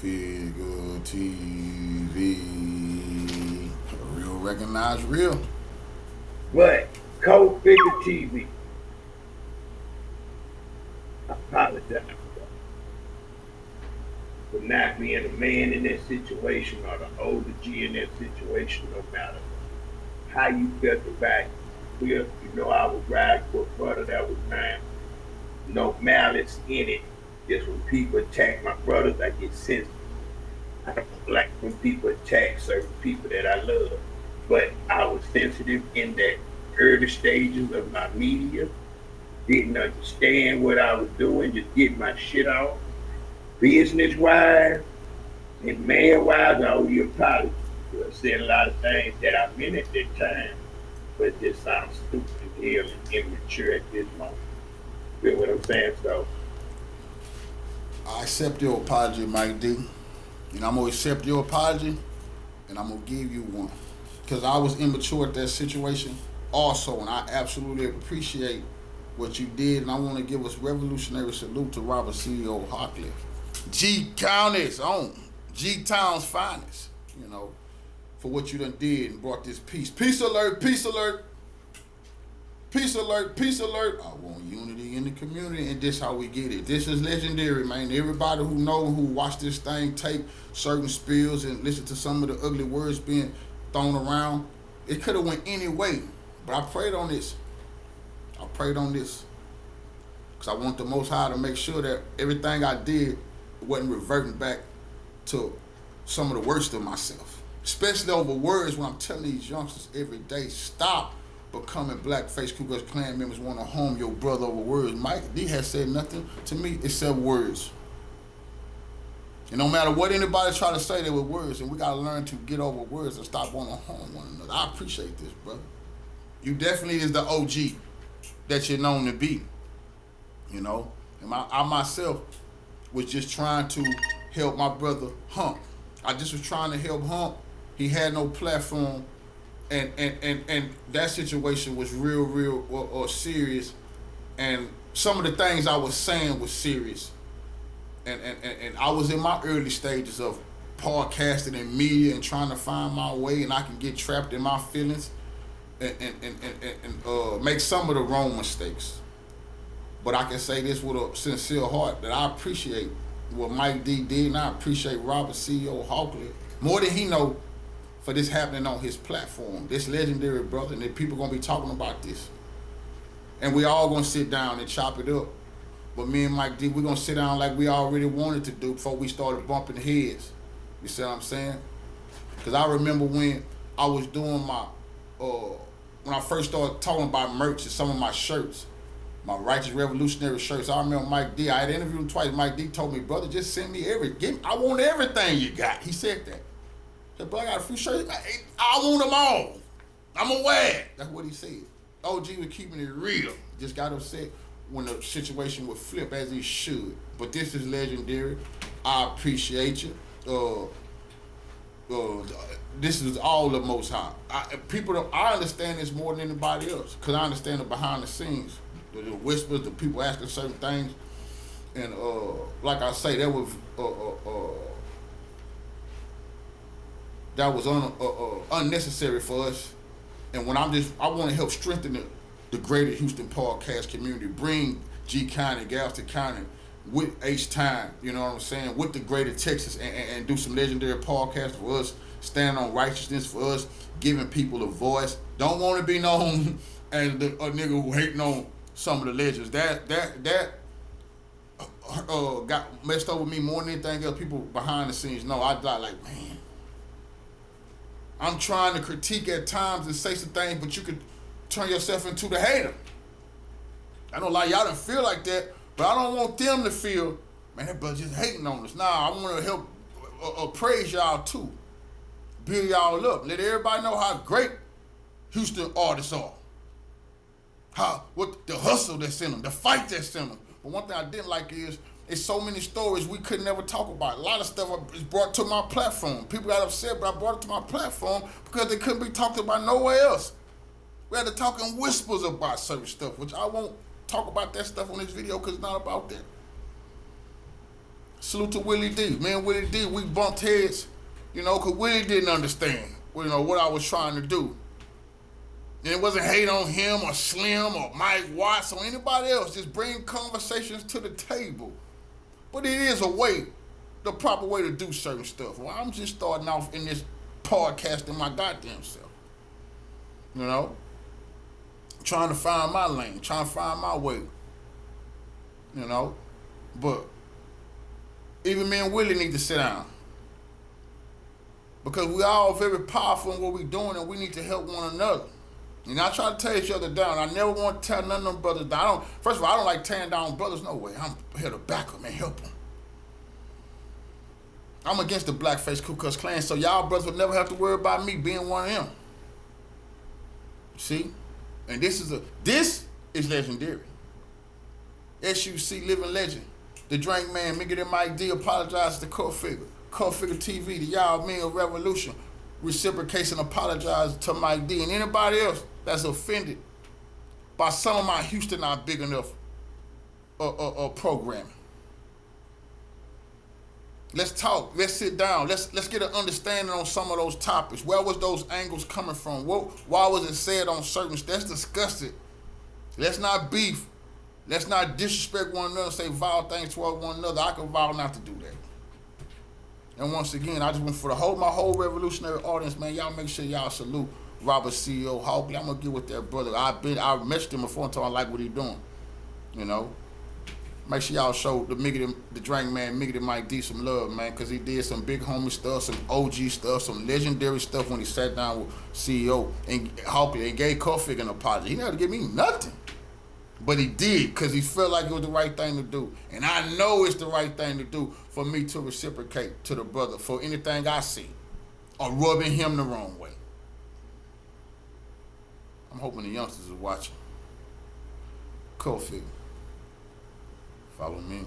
Cultfigga TV. Real recognize real. But Cultfigga TV, I apologize for not being a man in that situation or the older G in that situation, no matter how you felt about it. You know, I was riding for a brother that was mine. No malice in it. Just when people attack my brothers, I get sensitive. I don't like when people attack certain people that I love. But I was sensitive in that early stages of my media. Didn't understand what I was doing, just getting my shit off. Business wise and man wise, I owe you apology. I said a lot of things that I meant at that time, but it just sounds stupid and ill and immature at this moment. You know what I'm saying? So I accept your apology, Mike D. And I'm gonna accept your apology, and I'm gonna give you one. Because I was immature at that situation also, and I absolutely appreciate what you did, and I want to give us revolutionary salute to Robert CEO Hockley. G County's own, G Town's finest, you know, for what you done did and brought this peace. Peace alert, peace alert, peace alert, peace alert. I want unity in the community, and this how we get it. This is legendary, man. Everybody who know, who watch this thing take certain spills and listen to some of the ugly words being thrown around, it could have went any way, but I prayed on this. I prayed on this because I want the Most High to make sure that everything I did wasn't reverting back to some of the worst of myself. Especially over words when I'm telling these youngsters every day, stop becoming blackface Ku Klux Klan members want to harm your brother over words. Mike D has said nothing to me except words. And no matter what anybody try to say, they were words, and we got to learn to get over words and stop wanting to harm one another. I appreciate this, brother. You definitely is the OG that you're known to be, you know. And I myself was just trying to help my brother Hump. I just was trying to help Hump. He had no platform, and that situation was real serious, and some of the things I was saying was serious, and I was in my early stages of podcasting and media and trying to find my way, and I can get trapped in my feelings and make some of the wrong mistakes. But I can say this with a sincere heart that I appreciate what Mike D did, and I appreciate Robert CEO Hockley more than he know for this happening on his platform. This legendary brother, and that people gonna be talking about this. And we all gonna sit down and chop it up. But me and Mike D, we're gonna sit down like we already wanted to do before we started bumping heads. You see what I'm saying? Because I remember when I was doing my, when I first started talking about merch and some of my shirts, my Righteous Revolutionary shirts. I remember Mike D, I had interviewed him twice. Mike D told me, brother, just send me I want everything you got. He said that. I said, bro, I got a few shirts. I want them all. I'm gonna wear it. That's what he said. OG was keeping it real. Just got upset when the situation would flip as he should. But this is legendary. I appreciate you. This is all the Most High. I understand this more than anybody else because I understand the behind the scenes, the whispers, the people asking certain things, and like I say, that was unnecessary for us. And when I want to help strengthen the greater Houston podcast community, bring G County, Galveston County with H-Time, you know what I'm saying, with the greater Texas, and do some legendary podcasts for us, stand on righteousness for us, giving people a voice. Don't want to be known as a nigga who hating on some of the legends. That got messed up with me more than anything else. People behind the scenes know. I thought like, man, I'm trying to critique at times and say some things, but you could turn yourself into the hater. I don't like y'all didn't feel like that, but I don't want them to feel, man, that brother just hating on us. Nah, I want to help praise y'all too. Build y'all up. Let everybody know how great Houston artists are. What the hustle that's in them, the fight that's in them. But one thing I didn't like is it's so many stories we could never talk about. A lot of stuff is brought to my platform. People got upset, but I brought it to my platform because they couldn't be talked about nowhere else. We had to talk in whispers about certain stuff, which I won't talk about that stuff on this video because it's not about that. Salute to Willie D. Me and Willie D, we bumped heads, because Willie didn't understand, what I was trying to do. And it wasn't hate on him or Slim or Mike Watts or anybody else. Just bring conversations to the table. But it is a way, the proper way to do certain stuff. Well, I'm just starting off in this podcasting my goddamn self. Trying to find my lane, trying to find my way. But even me and Willie need to sit down. Because we all very powerful in what we doing and we need to help one another. And I try to tear each other down. I never want to tear none of them brothers down. First of all, I don't like tearing down brothers. No way. I'm here to back them and help them. I'm against the blackface Ku Klux Klan, so y'all brothers will never have to worry about me being one of them. See? And this is legendary. SUC living legend. The Drink Man, Mickey and Mike D apologizes to Cultfigga. Cultfigga TV, the Y'all Men of Revolution, reciprocates and apologize to Mike D and anybody else that's offended by some of my Houston not big enough programming. Let's talk. Let's sit down. Let's get an understanding on some of those topics. Where was those angles coming from? Why was it said on certain? Let's discuss it. Let's not beef. Let's not disrespect one another. Say vile things toward one another. I can vow not to do that. And once again, I just want for my whole revolutionary audience, man. Y'all make sure y'all salute Robert CEO Hawkley. I'm gonna get with that brother. I messaged him before and told him I like what he doing. Make sure y'all show the Drink Man, Mickey and Mike D some love, man, because he did some big homie stuff, some OG stuff, some legendary stuff when he sat down with CEO and Hawkley and gave Cultfigga an apology. He never give me nothing. But he did, because he felt like it was the right thing to do. And I know it's the right thing to do for me to reciprocate to the brother for anything I see or rubbing him the wrong way. I'm hoping the youngsters are watching. Cultfigga. Follow me.